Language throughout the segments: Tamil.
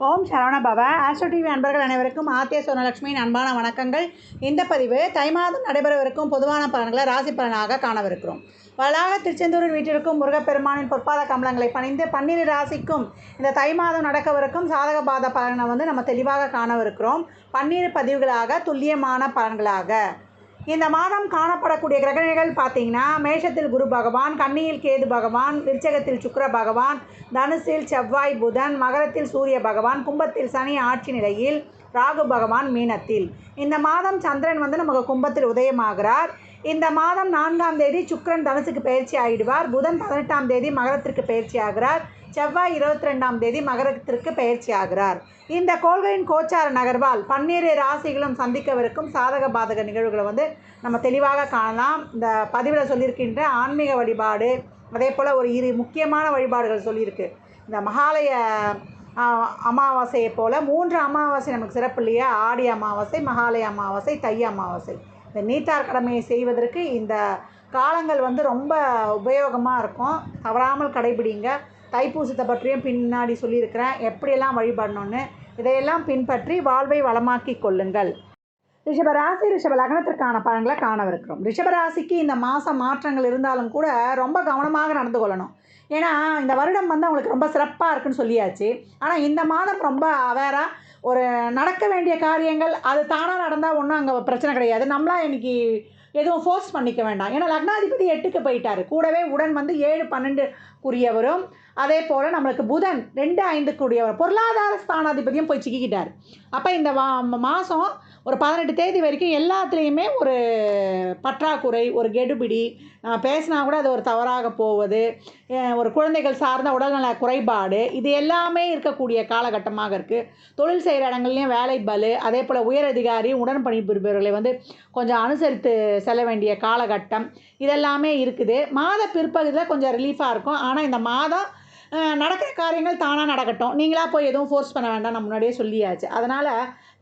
ஓம் சரவண பவ. ஆஸ்ட்ரோ டிவி அன்பர்கள் அனைவருக்கும் ஆத்திய சொர்ணலட்சுமியின் அன்பான வணக்கங்கள். இந்த பதிவு தை மாதம் நடைபெறவிருக்கும் பொதுவான பலன்களை ராசி பலனாக காணவிருக்கிறோம். வளாக திருச்செந்தூரில் வீட்டிற்கும் முருகப்பெருமானின் பொற்பாத கமலங்களை பணிந்து 12 ராசிக்கும் இந்த தை மாதம் நடக்கவிருக்கும் சாதக பாத பலனை நம்ம தெளிவாக காணவிருக்கிறோம். 12 பதிவுகளாக துல்லியமான பலன்களாக. இந்த மாதம் காணப்படக்கூடிய கிரகணிகள் பார்த்தீங்கன்னா, மேஷத்தில் குரு பகவான், கன்னியில் கேது பகவான், விருச்சகத்தில் சுக்கிர பகவான், தனுசில் செவ்வாய் புதன், மகரத்தில் சூரிய பகவான், கும்பத்தில் சனி ஆட்சி நிலையில், ராகு பகவான் மீனத்தில். இந்த மாதம் சந்திரன் நமக்கு கும்பத்தில் உதயமாகிறார். இந்த மாதம் 4ஆம் தேதி சுக்கிரன் தனுசுக்கு பயிற்சி ஆகிடுவார். புதன் 18ஆம் தேதி மகரத்திற்கு பயிற்சி ஆகிறார். செவ்வாய் 22ஆம் தேதி மகரத்திற்கு பயிற்சி ஆகிறார். இந்த கோள்களின் கோச்சார நகர்வால் 12 ராசிகளும் சந்திக்கவிருக்கும் சாதக பாதக நிகழ்வுகளை நம்ம தெளிவாக காணலாம். இந்த பதிவில் சொல்லியிருக்கின்ற ஆன்மீக வழிபாடு, அதே போல் ஒரு 2 முக்கியமான வழிபாடுகள் சொல்லியிருக்கு. இந்த மகாலய அமாவாசையை போல் 3 அமாவாசை நமக்கு சிறப்பு இல்லையா? ஆடி அமாவாசை, மகாலய அமாவாசை, தை அமாவாசை. இந்த நீத்தார் கடமையை செய்வதற்கு இந்த காலங்கள் ரொம்ப உபயோகமாக இருக்கும். தவறாமல் கடைபிடிங்க. தைப்பூசத்தை பற்றியும் பின்னாடி சொல்லியிருக்கிறேன், எப்படியெல்லாம் வழிபடணும்னு. இதையெல்லாம் பின்பற்றி வாழ்வை வளமாக்கி கொள்ளுங்கள். ரிஷபராசி ரிஷப லக்னத்திற்கான பலன்களை காணவிருக்கிறோம். ரிஷபராசிக்கு இந்த மாதம் மாற்றங்கள் இருந்தாலும் கூட ரொம்ப கவனமாக நடந்து கொள்ளணும். ஏன்னா இந்த வருடம் அவங்களுக்கு ரொம்ப சிறப்பாக இருக்குன்னு சொல்லியாச்சு. ஆனால் இந்த மாதம் ரொம்ப அவேராக ஒரு நடக்க வேண்டிய காரியங்கள் அது தானாக நடந்தால் ஒன்றும் அங்கே பிரச்சனை கிடையாது. நம்மளாம் இன்றைக்கி எதுவும் ஃபோர்ஸ் பண்ணிக்க வேண்டாம். ஏன்னா லக்னாதிபதி 8க்கு போயிட்டார். கூடவே உடன் 7, 12 அதே போல் நம்மளுக்கு புதன் 2, 5 பொருளாதார ஸ்தானாதிபதியும் போய் சிக்கிக்கிட்டார். அப்போ இந்த மாதம் ஒரு 18 தேதி வரைக்கும் எல்லாத்துலேயுமே ஒரு பற்றாக்குறை, ஒரு கெடுபிடி, நம்ம பேசினா கூட அது ஒரு தவறாக போவது, ஒரு குழந்தைகள் சார்ந்த உடல்நல குறைபாடு, இது எல்லாமே இருக்கக்கூடிய காலகட்டமாக இருக்குது. தொழில் செய்கிற இடங்கள்லையும் வேலை பளு, அதே போல் உயரதிகாரி உடன் பணிபுரிபவர்களை கொஞ்சம் அனுசரித்து செல்ல வேண்டிய காலகட்டம் இதெல்லாமே இருக்குது. மாத பிற்பகுதியில் கொஞ்சம் ரிலீஃபாக இருக்கும். ஆனால் இந்த மாதம் நடக்கிற காரியங்கள் தானாக நடக்கட்டும். நீங்களாக போய் எதுவும் ஃபோர்ஸ் பண்ண வேண்டாம், நம்ம முன்னாடியே சொல்லியாச்சு. அதனால்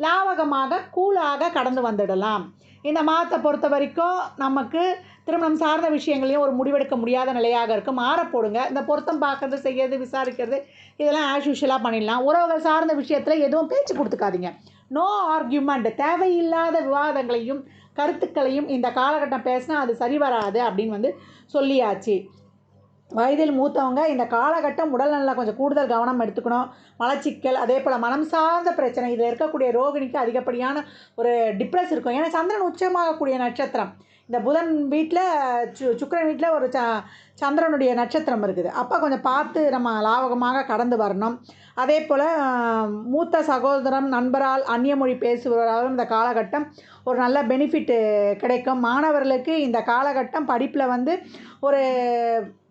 லாவகமாக கூலாக கடந்து வந்துடலாம். இந்த மாதத்தை பொறுத்த வரைக்கும் நமக்கு திருமணம் சார்ந்த விஷயங்களையும் ஒரு முடிவெடுக்க முடியாத நிலையாக இருக்கும். மாறப்போடுங்க. இந்த பொருத்தம் பார்க்குறது, செய்கிறது, விசாரிக்கிறது இதெல்லாம் ஆஸ் யூஷுவலாக பண்ணிடலாம். உறவுகள் சார்ந்த விஷயத்தில் எதுவும் பேச்சு கொடுத்துக்காதீங்க. No argument. தேவையில்லாத விவாதங்களையும் கருத்துக்களையும் இந்த காலகட்டம் பேசினா அது சரி வராது அப்படின்னு சொல்லியாச்சு. வயதில் மூத்தவங்க இந்த காலகட்டம் உடல்நலில் கொஞ்சம் கூடுதல் கவனம் எடுத்துக்கணும். மலச்சிக்கல், அதே போல் மனம் சார்ந்த பிரச்சனை, இதில் இருக்கக்கூடிய ரோகிணிக்கு அதிகப்படியான ஒரு டிப்ரெஸ் இருக்கும். ஏன்னா சந்திரன் உச்சமாகக்கூடிய நட்சத்திரம். இந்த புதன் வீட்டில் சுக்கிரன் வீட்டில் ஒரு சந்திரனுடைய நட்சத்திரம் இருக்குது. அப்போ கொஞ்சம் பார்த்து நம்ம லாவகமாக கடந்து வரணும். அதே போல் மூத்த சகோதரம், நண்பரால் அந்நிய மொழி பேசுபவராலும் இந்த காலகட்டம் ஒரு நல்ல பெனிஃபிட்டு கிடைக்கும். மாணவர்களுக்கு இந்த காலகட்டம் படிப்பில் ஒரு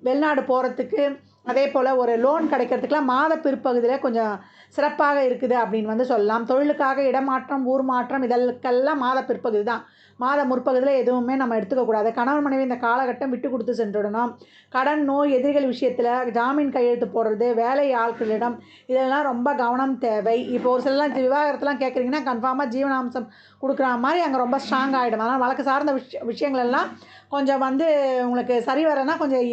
வெளிநாடு போகிறதுக்கு, அதே போல் ஒரு லோன் கிடைக்கிறதுக்கெலாம் மாத பிற்பகுதியில் கொஞ்சம் சிறப்பாக இருக்குது அப்படின்னு சொல்லலாம். தொழிலுக்காக இடமாற்றம், ஊர் மாற்றம் இதற்கெல்லாம் மாத பிற்பகுதி தான். மாத முற்பகுதியில் எதுவுமே நம்ம எடுத்துக்கக்கூடாது. கணவன் மனைவி இந்த காலகட்டம் விட்டு கொடுத்து சென்றுடணும். கடன், நோய், எதிரிகள் விஷயத்தில் ஜாமீன் கையெழுத்து போடுறது, வேலை ஆட்களிடம் இதெல்லாம் ரொம்ப கவனம் தேவை. இப்போ ஒரு சிலலாம் விவாகரத்துலாம் கேட்குறீங்கன்னா கன்ஃபார்மாக ஜீவனாம்சம் கொடுக்குற மாதிரி அங்கே ரொம்ப ஸ்ட்ராங் ஆகிடும். அதனால் வழக்கு சார்ந்த விஷயங்கள் எல்லாம் கொஞ்சம் உங்களுக்கு சரி வரனா கொஞ்சம்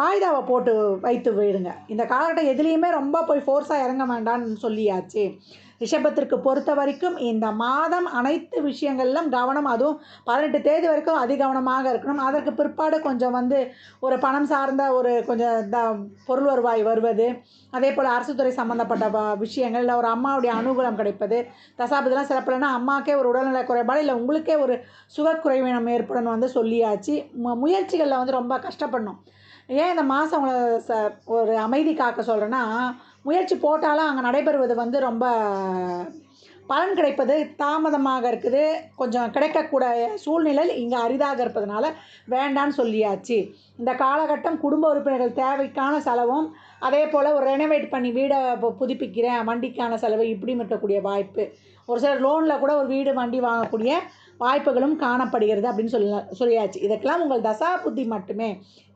வாய்தாவை போட்டு வைத்து போயிடுங்க. இந்த காலகட்டம் எதுலேயுமே ரொம்ப போய் ஃபோர்ஸாக இறங்க வேண்டான்னு சொல்லியாச்சு. ரிஷபத்திற்கு பொறுத்த வரைக்கும் இந்த மாதம் அனைத்து விஷயங்கள்லாம் கவனம். அதுவும் 18 தேதி வரைக்கும் அதிகவனமாக இருக்கணும். அதற்கு பிற்பாடு கொஞ்சம் ஒரு பணம் சார்ந்த ஒரு கொஞ்சம் பொருள் வருவாய் வருவது, அதே போல் அரசு துறை சம்மந்தப்பட்ட விஷயங்கள், இல்லை ஒரு அம்மாவுடைய அனுகூலம் கிடைப்பது, தசாபதிலாம் சிறப்பில்லைன்னா அம்மாக்கே ஒரு உடல்நல குறைபாடு, இல்லை உங்களுக்கே ஒரு சுகக்குறைவினம் ஏற்படணும் சொல்லியாச்சு. முயற்சிகளில் ரொம்ப கஷ்டப்படணும். ஏன் இந்த மாதம் உங்களை ஒரு அமைதி காக்க சொல்கிறேன்னா, முயற்சி போட்டாலும் அங்கே நடைபெறுவது ரொம்ப பலன் கிடைப்பது தாமதமாக இருக்குது. கொஞ்சம் கிடைக்கக்கூடிய சூழ்நிலை இங்கே அரிதாக இருப்பதனால வேண்டான்னு சொல்லியாச்சு. இந்த காலகட்டம் குடும்ப உறுப்பினர்கள் தேவைக்கான செலவும், அதே போல் ஒரு ரெனோவேட் பண்ணி வீடை புதுப்பிக்கிறேன், வண்டிக்கான செலவு இப்படி இருக்கக்கூடிய வாய்ப்பு. ஒரு சிலர் லோனில் கூட ஒரு வீடு, வண்டி வாங்கக்கூடிய வாய்ப்புகளும் காணப்படுகிறது அப்படின்னு சொல்லியாச்சு. இதற்கெல்லாம் உங்கள் தசா புத்தி மட்டுமே.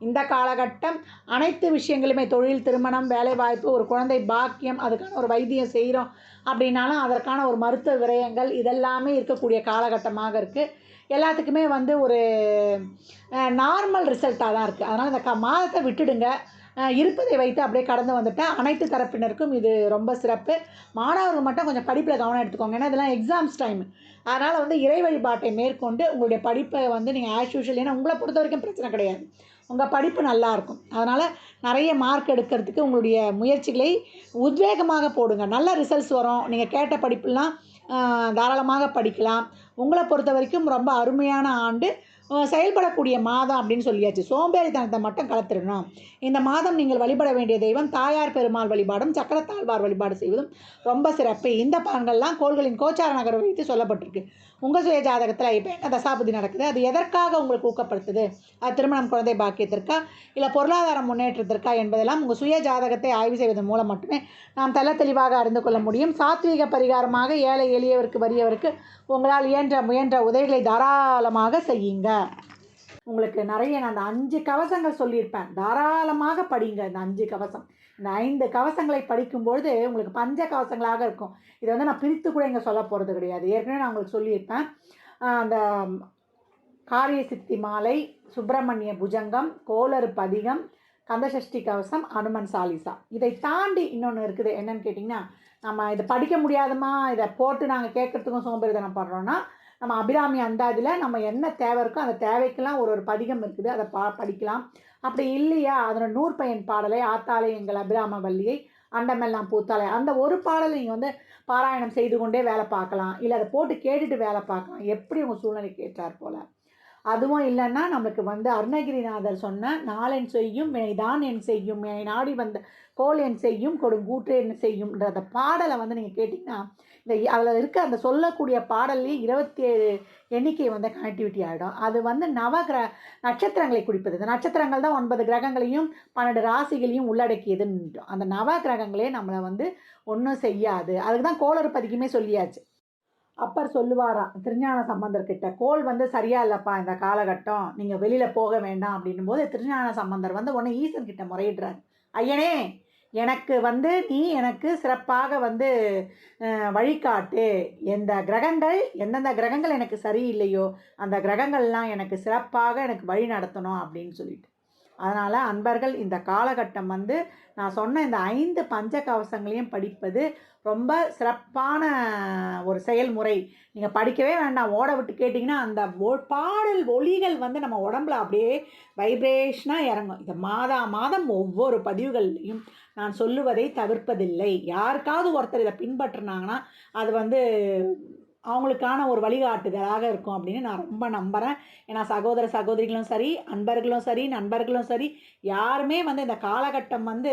இந்த காலகட்டம் அனைத்து விஷயங்களுமே தொழில், திருமணம், வேலை வாய்ப்பு, ஒரு குழந்தை பாக்கியம், அதுக்கான ஒரு வைத்தியம் செய்கிறோம் அப்படின்னாலும் அதற்கான ஒரு மருத்துவ விரயங்கள் இதெல்லாமே இருக்கக்கூடிய காலகட்டமாக இருக்குது. எல்லாத்துக்குமே ஒரு நார்மல் ரிசல்ட்டாக தான் இருக்குது. அதனால் இந்த மாதத்தை விட்டுடுங்க. இருப்பதை வைத்து அப்படியே கடந்து வந்துட்டால் அனைத்து தரப்பினருக்கும் இது ரொம்ப சிறப்பு. மாணவர்கள் மட்டும் கொஞ்சம் படிப்பில் கவனம் எடுத்துக்கோங்க. ஏன்னா இதெல்லாம் எக்ஸாம்ஸ் டைம். அதனால் வந்து இறை வழிபாட்டை மேற்கொண்டு உங்களுடைய படிப்பை வந்து நீங்கள் ஆஸ் யூஷுவல், ஏன்னா உங்களை பொறுத்த வரைக்கும் பிரச்சனை கிடையாது, உங்கள் படிப்பு நல்லாயிருக்கும். அதனால் நிறைய மார்க் எடுக்கிறதுக்கு உங்களுடைய முயற்சிகளை உத்வேகமாக போடுங்க. நல்ல ரிசல்ட்ஸ் வரும். நீங்கள் கேட்ட படிப்புலாம் தாராளமாக படிக்கலாம். உங்களை பொறுத்த வரைக்கும் ரொம்ப அருமையான ஆண்டு. செயல்படக்கூடிய மாதம் அப்படின்னு சொல்லியாச்சு. சோம்பேறித்தனத்தை மட்டும் கலத்திடணும். இந்த மாதம் நீங்கள் வழிபட வேண்டிய தெய்வம் தாயார் பெருமாள் வழிபாடும் சக்கரத்தாழ்வார் வழிபாடு செய்வதும் ரொம்ப சிறப்பு. இந்த பலன்கள்லாம் கோள்களின் கோச்சார நகரம் வைத்து சொல்லப்பட்டிருக்கு. உங்கள் சுய ஜாதகத்தில் இப்போ என்ன தசாபுதி நடக்குது, அது எதற்காக உங்களுக்கு ஊக்கப்படுத்துது, அது திருமணம், குழந்தை பாக்கியத்திற்கா, இல்லை பொருளாதார முன்னேற்றத்திற்கா என்பதெல்லாம் உங்கள் சுய ஜாதகத்தை ஆய்வு செய்வதன் மூலம் மட்டுமே நாம் தெளிவாக அறிந்து கொள்ள முடியும். சாத்வீக பரிகாரமாக ஏழை எளியவருக்கு வறியவருக்கு உங்களால் முயன்ற உதவிகளை தாராளமாக செய்யுங்க. உங்களுக்கு நிறைய நான் அந்த 5 கவசங்கள் சொல்லியிருப்பேன். தாராளமாக படிங்க. இந்த 5 கவசம், இந்த 5 கவசங்களை படிக்கும்பொழுது உங்களுக்கு பஞ்ச கவசங்களாக இருக்கும். இதை வந்து நான் பிரித்து கூட இங்கே சொல்ல போகிறது கிடையாது. ஏற்கனவே நான் உங்களுக்கு சொல்லியிருப்பேன். அந்த காரிய சித்தி மாலை, சுப்பிரமணிய புஜங்கம், கோளறு பதிகம், கந்தசஷ்டி கவசம், அனுமன் சாலிசா. இதை தாண்டி இன்னொன்று இருக்குது. என்னன்னு கேட்டிங்கன்னா, நம்ம இதை படிக்க முடியாதமா, இதை போட்டு நாங்கள் கேட்குறதுக்கும் சோம்பேறித்தனம் பண்ணுறோன்னா, நம்ம அபிராமி அந்தாதியில் நம்ம என்ன தேவை இருக்கோ அந்த தேவைக்கெல்லாம் ஒரு பதிகம் இருக்குது, அதை படிக்கலாம். அப்படி இல்லையா, அதில் நூற்பயன் பாடலை, ஆத்தாலை எங்கள் அபிராம வள்ளியை, அண்டமெல்லாம் பூத்தாலை, அந்த ஒரு பாடலை நீங்கள் வந்து பாராயணம் செய்து கொண்டே வேலை பார்க்கலாம். இல்லை அதை போட்டு கேட்டுட்டு வேலை பார்க்கலாம், எப்படி உங்கள் சூழ்நிலைக்கு ஏற்றார் போல். அதுவும் இல்லைன்னா நம்மளுக்கு வந்து அருணகிரிநாதர் சொன்ன நாளென் செய்யும் வினைதான் என் செய்யும், என்னை நாடி வந்த கோல் என் செய்யும் கொடுங்கூற்று என்ன செய்யும்ன்ற அந்த பாடலை வந்து நீங்கள் கேட்டிங்கன்னா, இந்த அதில் இருக்க அந்த சொல்லக்கூடிய பாடல்லையே 27 எண்ணிக்கை வந்து கனெக்டிவிட்டி ஆகிடும். அது வந்து நட்சத்திரங்களை குறிப்பது. இந்த நட்சத்திரங்கள் தான் 9 கிரகங்களையும் 12 ராசிகளையும் உள்ளடக்கியதுன்னு. அந்த நவ கிரகங்களே நம்மளை வந்து ஒன்றும் செய்யாது. அதுக்கு தான் கோளறு பதிக்குமே சொல்லியாச்சு. அப்பர் சொல்லுவாராம் திருஞான சம்பந்தர்கிட்ட, கோள் வந்து சரியா இல்லைப்பா இந்த காலகட்டம், நீங்கள் வெளியில் போக வேண்டாம் அப்படின்னும் போது திருஞான சம்பந்தர் வந்து உடனே ஈசன் கிட்ட முறையிடுறார். ஐயனே, எனக்கு வந்து நீ எனக்கு சிறப்பாக வந்து வழிகாட்டு. எந்தெந்த கிரகங்கள் எனக்கு சரியில்லையோ அந்த கிரகங்கள்லாம் எனக்கு சிறப்பாக எனக்கு வழி நடத்தணும் அப்படின்னு சொல்லிட்டு. அதனால் அன்பர்கள், இந்த காலகட்டம் வந்து நான் சொன்ன இந்த 5 பஞ்ச கவசங்களையும் படிப்பது ரொம்ப சிறப்பான ஒரு செயல்முறை. நீங்கள் படிக்கவே வேண்டாம், ஓட விட்டு கேட்டிங்கன்னா அந்த பாடல் ஒலிகள் வந்து நம்ம உடம்புல அப்படியே வைப்ரேஷனாக இறங்கும். இந்த மாதம் ஒவ்வொரு பதிவுகள்லையும் நான் சொல்லுவதை தவிர்ப்பதில்லை. யாருக்காவது ஒருத்தர் இதை பின்பற்றினாங்கன்னா அது வந்து அவங்களுக்கான ஒரு வழிகாட்டுதலாக இருக்கும் அப்படின்னு நான் ரொம்ப நம்புகிறேன். ஏன்னா சகோதர சகோதரிகளும் சரி, அன்பர்களும் சரி, நண்பர்களும் சரி, யாருமே வந்து இந்த காலகட்டம் வந்து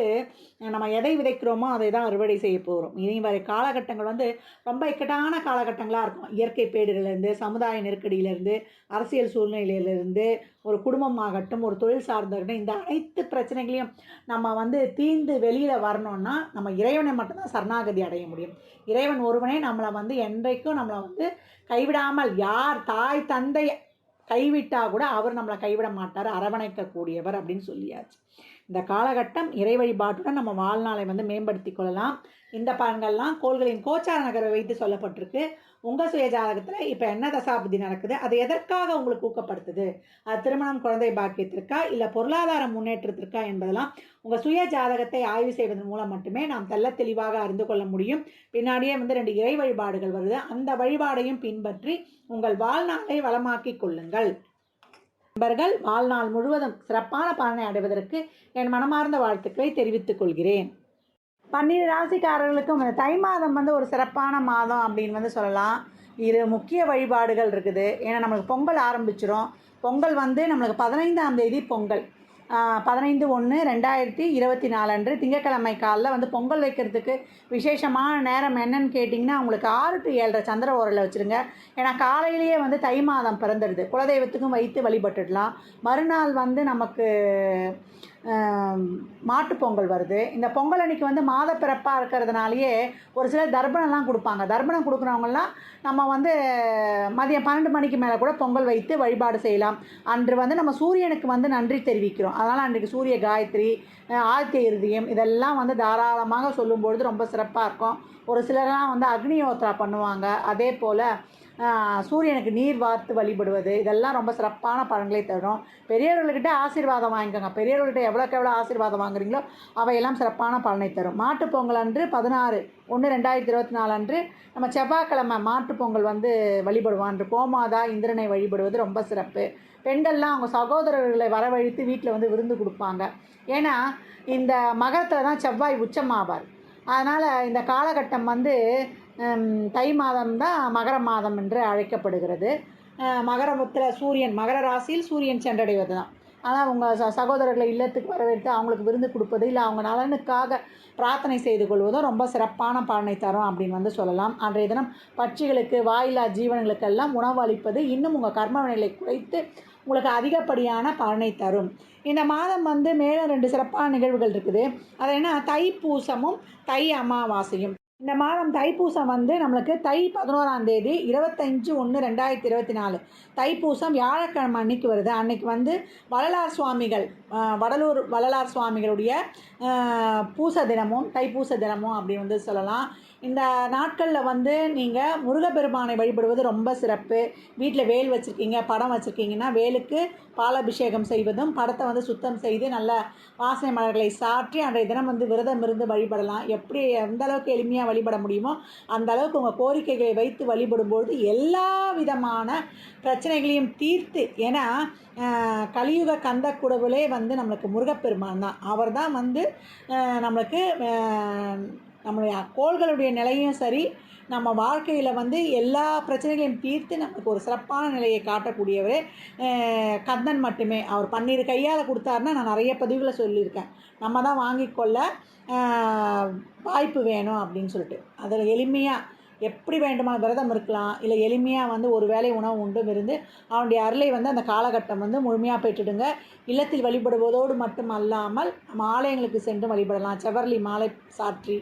நம்ம எதை விதைக்கிறோமோ அதை தான் அறுவடை செய்ய போகிறோம். இனி வரை காலகட்டங்கள் வந்து ரொம்ப இக்கட்டான காலகட்டங்களாக இருக்கும். இயற்கை பேரிடர்லேருந்து, சமுதாய நெருக்கடியிலேருந்து, அரசியல் சூழ்நிலையிலேருந்து, ஒரு குடும்பமாகட்டும், ஒரு தொழில் சார்ந்தகட்டும், இந்த அனைத்து பிரச்சனைகளையும் நம்ம வந்து தீர்ந்து வெளியில் வரணும்னா நம்ம இறைவனை மட்டும்தான் சரணாகதி அடைய முடியும். இறைவன் ஒருவனே நம்மளை வந்து என்றைக்கும் நம்மளை வந்து கைவிடாமல், யார் தாய் தந்தை கைவிட்டால் கூட அவர் நம்மளை கைவிட மாட்டார், அரவணைக்கக்கூடியவர் அப்படின்னு சொல்லியாச்சு. இந்த காலகட்டம் இறை வழிபாட்டுடன் நம்ம வாழ்நாளை வந்து மேம்படுத்தி கொள்ளலாம். இந்த பலன்கள்லாம் கோள்களின் கோச்சார நகரை வைத்து சொல்லப்பட்டிருக்கு. உங்கள் சுய ஜாதகத்தில் இப்போ என்ன தசாபுதி நடக்குது, அது எதற்காக உங்களுக்கு ஊக்கப்படுத்துது, அது திருமணம், குழந்தை பாக்கியத்திற்கா, இல்லை பொருளாதார முன்னேற்றத்திற்கா என்பதெல்லாம் உங்கள் சுய ஜாதகத்தை ஆய்வு செய்வதன் மூலம் மட்டுமே நாம் தெளிவாக அறிந்து கொள்ள முடியும். பின்னாடியே வந்து 2 இறை வழிபாடுகள் வருது, அந்த வழிபாடையும் பின்பற்றி உங்கள் வாழ்நாளை வளமாக்கி கொள்ளுங்கள். நண்பர்கள், வாழ்நாள் முழுவதும் சிறப்பான பலனை அடைவதற்கு என் மனமார்ந்த வாழ்த்துக்களை தெரிவித்துக் கொள்கிறேன். 12 ராசிக்காரர்களுக்கும் இந்த தை மாதம் வந்து ஒரு சிறப்பான மாதம் அப்படின்னு வந்து சொல்லலாம். இது முக்கிய வழிபாடுகள் இருக்குது. ஏன்னா நம்மளுக்கு பொங்கல் ஆரம்பிச்சிடும். பொங்கல் வந்து நம்மளுக்கு 15ஆம் தேதி பொங்கல், 15/1/2024 அன்று திங்கட்கிழமை காலைல வந்து பொங்கல் வைக்கிறதுக்கு விசேஷமான நேரம் என்னன்னு கேட்டிங்கன்னா, உங்களுக்கு 6 to 7:30 சந்திர ஓரையில் வச்சுருங்க. ஏன்னா காலையிலேயே வந்து தை மாதம் பிறந்துடுது. குலதெய்வத்துக்கும் வைத்து வழிபட்டுடலாம். மறுநாள் வந்து நமக்கு மாட்டுப்பொங்கல் வருது. இந்த பொங்கல் அன்றைக்கி வந்து மாத பிறப்பாக இருக்கிறதுனாலேயே ஒரு சிலர் தர்ப்பணம்லாம் கொடுப்பாங்க. தர்ப்பணம் கொடுக்குறவங்கலாம் நம்ம வந்து மதியம் 12 மணிக்கு மேலே கூட பொங்கல் வைத்து வழிபாடு செய்யலாம். அன்று வந்து நம்ம சூரியனுக்கு வந்து நன்றி தெரிவிக்கிறோம். அதனால் அன்றைக்கு சூரிய காயத்ரி, ஆதித்ய இருதயம் இதெல்லாம் வந்து தாராளமாக சொல்லும்பொழுது ரொம்ப சிறப்பாக இருக்கும். ஒரு சிலர்லாம் வந்து அக்னியோத்ரா பண்ணுவாங்க. அதே போல் சூரியனுக்கு நீர் வார்த்து வழிபடுவது, இதெல்லாம் ரொம்ப சிறப்பான பலன்களை தரும். பெரியவர்கள்கிட்ட ஆசீர்வாதம் வாங்கிக்கோங்க. பெரியவர்கள்கிட்ட எவ்வளோக்கு எவ்வளோ ஆசீர்வாதம் வாங்குறீங்களோ அவையெல்லாம் சிறப்பான பலனை தரும். மாட்டுப்பொங்கல் அன்று 16/1/2024 அன்று நம்ம செவ்வாய்க்கிழமை மாட்டுப்பொங்கல் வழிபடுவோம். அன்று கோமாதா இந்திரனை வழிபடுவது ரொம்ப சிறப்பு. பெண்கள்லாம் அவங்க சகோதரர்களை வரவழைத்து வீட்டில் விருந்து கொடுப்பாங்க. ஏன்னா இந்த மகரத்தில் தான் செவ்வாய் உச்சமாவார். அதனால் இந்த காலகட்டம் தை மாதம் தான் மகர மாதம் என்று அழைக்கப்படுகிறது. மகரத்தில் சூரியன், மகர ராசியில் சூரியன் சென்றடைவது தான். ஆனால் உங்கள் சகோதரர்களை இல்லத்துக்கு வரவேற்று அவங்களுக்கு விருந்து கொடுப்பது, இல்லை அவங்க நலனுக்காக பிரார்த்தனை செய்து கொள்வதும் ரொம்ப சிறப்பான பலனை தரும் அப்படின்னு சொல்லலாம். அன்றைய தினம் பட்சிகளுக்கு, வாயிலா ஜீவன்களுக்கெல்லாம் உணவு அளிப்பது இன்னும் உங்கள் கர்ம வினைகளை குறைத்து உங்களுக்கு அதிகப்படியான பலனை தரும். இந்த மாதம் மேலும் 2 சிறப்பான நிகழ்வுகள் இருக்குது. அது என்ன, தைப்பூசமும் தை அமாவாசையும். இந்த மாதம் தைப்பூசம் நம்மளுக்கு தை 11ஆம் தேதி 25/1/2024 தைப்பூசம் வியாழக்கிழமை அன்னைக்கு வருது. அன்னைக்கு வள்ளலார் சுவாமிகள், வடலூர் வள்ளலார் சுவாமிகளுடைய பூச தினமும் தைப்பூச தினமும் அப்படி சொல்லலாம். இந்த நாட்களில் நீங்கள் முருகப்பெருமானை வழிபடுவது ரொம்ப சிறப்பு. வீட்டில் வேல் வச்சுருக்கீங்க, படம் வச்சுருக்கீங்கன்னா வேலுக்கு பாலாபிஷேகம் செய்வதும், படத்தை சுத்தம் செய்து நல்ல வாசனை மலர்களை சாற்றி அன்றைய தினம் விரதம் இருந்து வழிபடலாம். எப்படி எந்த அளவுக்கு எளிமையாக வழிபட முடியுமோ அந்த அளவுக்கு உங்கள் கோரிக்கைகளை வைத்து வழிபடும்போது எல்லா விதமான பிரச்சனைகளையும் தீர்த்து, ஏன்னா கலியுக கந்த குடவுளே நம்மளுக்கு முருகப்பெருமான் தான். அவர் தான் நம்மளுக்கு நம்மளுடைய கோள்களுடைய நிலையும் சரி, நம்ம வாழ்க்கையில் எல்லா பிரச்சனைகளையும் தீர்த்து நமக்கு ஒரு சிறப்பான நிலையை காட்டக்கூடியவர் கந்தன் மட்டுமே. அவர் 12 கையால் கொடுத்தாருன்னா நான் நிறைய பதிவுகளை சொல்லியிருக்கேன். நம்ம தான் வாங்கிக்கொள்ள வாய்ப்பு வேணும் அப்படின்னு சொல்லிட்டு, அதில் எளிமையாக எப்படி வேண்டுமா விரதம் இருக்கலாம், இல்லை எளிமையாக ஒரு வேளை உணவு உண்டும் இருந்து அவனுடைய அருளை அந்த காலகட்டம் முழுமையாக பெற்றுடுங்க. இல்லத்தில் வழிபடுவதோடு மட்டும் அல்லாமல் நம்ம ஆலயங்களுக்கு சென்று வழிபடலாம். செவர்லி மாலை சாற்றி,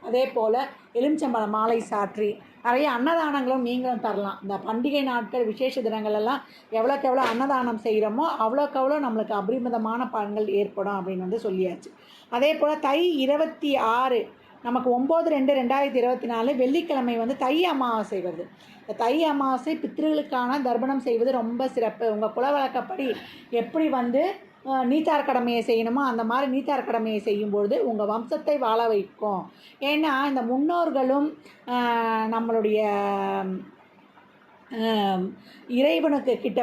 அதே போல் எலுமிச்சம்பழ மாலை சாற்றி நிறைய அன்னதானங்களும் நீங்களும் தரலாம். இந்த பண்டிகை நாட்கள், விசேஷ தினங்களெல்லாம் எவ்வளோக்கு எவ்வளோ அன்னதானம் செய்கிறோமோ அவ்வளோக்கு எவ்வளோ நம்மளுக்கு அபரிமிதமான பலன்கள் ஏற்படும் அப்படின்னு சொல்லியாச்சு. அதே போல் தை 26 நமக்கு 9/2/2024 வெள்ளிக்கிழமை தை அமாவாசை வருது. இந்த தை அமாவாசை பித்ருகளுக்கான தர்ப்பணம் செய்வது ரொம்ப சிறப்பு. உங்கள் குல வழக்கப்படி எப்படி நீத்தார் கடமையை செய்யணுமோ அந்த மாதிரி நீத்தார் கடமையை செய்யும்பொழுது உங்கள் வம்சத்தை வாழ வைக்கும். ஏன்னா இந்த முன்னோர்களும் நம்மளுடைய இறைவனுக்கு கிட்ட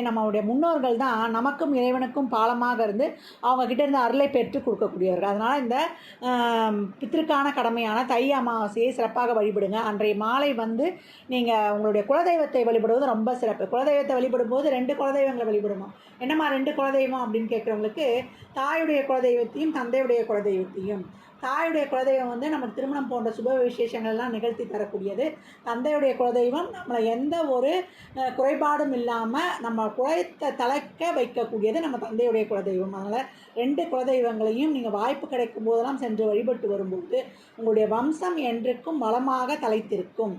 நம்மளுடைய முன்னோர்கள் தான் நமக்கும் இறைவனுக்கும் பாலமாக இருந்து அவங்கக்கிட்ட இருந்து அருளை பெற்று கொடுக்கக்கூடியவர்கள். அதனால் இந்த பித்திருக்கான கடமையான தை அமாவாசையை சிறப்பாக வழிபடுங்க. அன்றைய மாலை நீங்கள் உங்களுடைய குலதெய்வத்தை வழிபடுவது ரொம்ப சிறப்பு. குலதெய்வத்தை வழிபடும்போது 2 குலதெய்வங்களை வழிபடுவோம். என்னம்மா 2 குலதெய்வம் அப்படின்னு கேட்குறவங்களுக்கு, தாயுடைய குலதெய்வத்தையும் தந்தையுடைய குலதெய்வத்தையும். தாயுடைய குலதெய்வம் நமக்கு திருமணம் போன்ற சுப விசேஷங்கள்லாம் நிகழ்த்தி தரக்கூடியது. தந்தையுடைய குலதெய்வம் நம்மளை எந்த ஒரு குறைபாடும் இல்லாமல் நம்ம குலத்தை தலைக்க வைக்கக்கூடியது நம்ம தந்தையுடைய குலதெய்வம். அதனால் 2 குலதெய்வங்களையும் நீங்கள் வாய்ப்பு கிடைக்கும் போதெல்லாம் சென்று வழிபட்டு வரும்போது உங்களுடைய வம்சம் என்றைக்கும் வளமாக தலைத்திருக்கும்.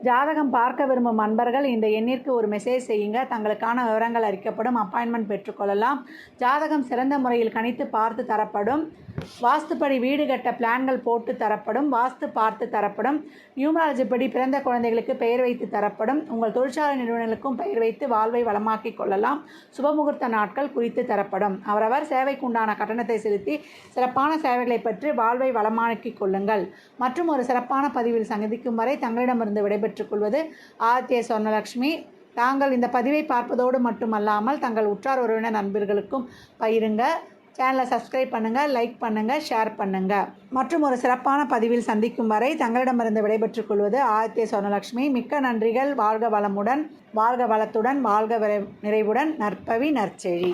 ஜாதகம் பார்க்க விரும்பும் அன்பர்கள் இந்த எண்ணிற்கு ஒரு மெசேஜ் செய்யுங்க. தங்களுக்கான விவரங்கள் அறிக்கப்படும். அப்பாயின்மெண்ட் பெற்றுக்கொள்ளலாம். ஜாதகம் சிறந்த முறையில் கணித்து பார்த்து தரப்படும். வாஸ்துப்படி வீடு கட்ட பிளான்கள் போட்டு தரப்படும். வாஸ்து பார்த்து தரப்படும். நியூமராலஜி படி பிறந்த குழந்தைகளுக்கு பெயர் வைத்து தரப்படும். உங்கள் தொழிற்சாலை நிறுவனங்களுக்கும் பெயர் வைத்து வாழ்வை வளமாக்கிக் கொள்ளலாம். சுபமுகூர்த்த நாட்கள் குறித்து தரப்படும். அவரவர் சேவைக்கு உண்டான கட்டணத்தை செலுத்தி சிறப்பான சேவைகளை பெற்று வாழ்வை வளமாக்கிக் கொள்ளுங்கள். மற்றும் ஒரு சிறப்பான பதிவில் சந்திக்கும் வரை தங்களிடமிருந்து விடைபெற்றுக் கொள்வது ஆதித்ய சொர்ணலக்ஷ்மி. தாங்கள் இந்த பதிவை பார்ப்பதோடு மட்டுமல்லாமல் தங்கள் உற்றார் உறவினர் நண்பர்களுக்கும் பகிருங்க. சேனலை சப்ஸ்கிரைப் பண்ணுங்கள், லைக் பண்ணுங்கள், ஷேர் பண்ணுங்கள். மற்றும் ஒரு சிறப்பான பதிவில் சந்திக்கும் வரை தங்களிடமிருந்து விடைபெற்றுக் கொள்வது ஆதித்ய சொர்ணலக்ஷ்மி. மிக்க நன்றிகள். வாழ்க வளமுடன், வாழ்க வளத்துடன், வாழ்க நிறைவுடன். நற்பவி நற்செழி.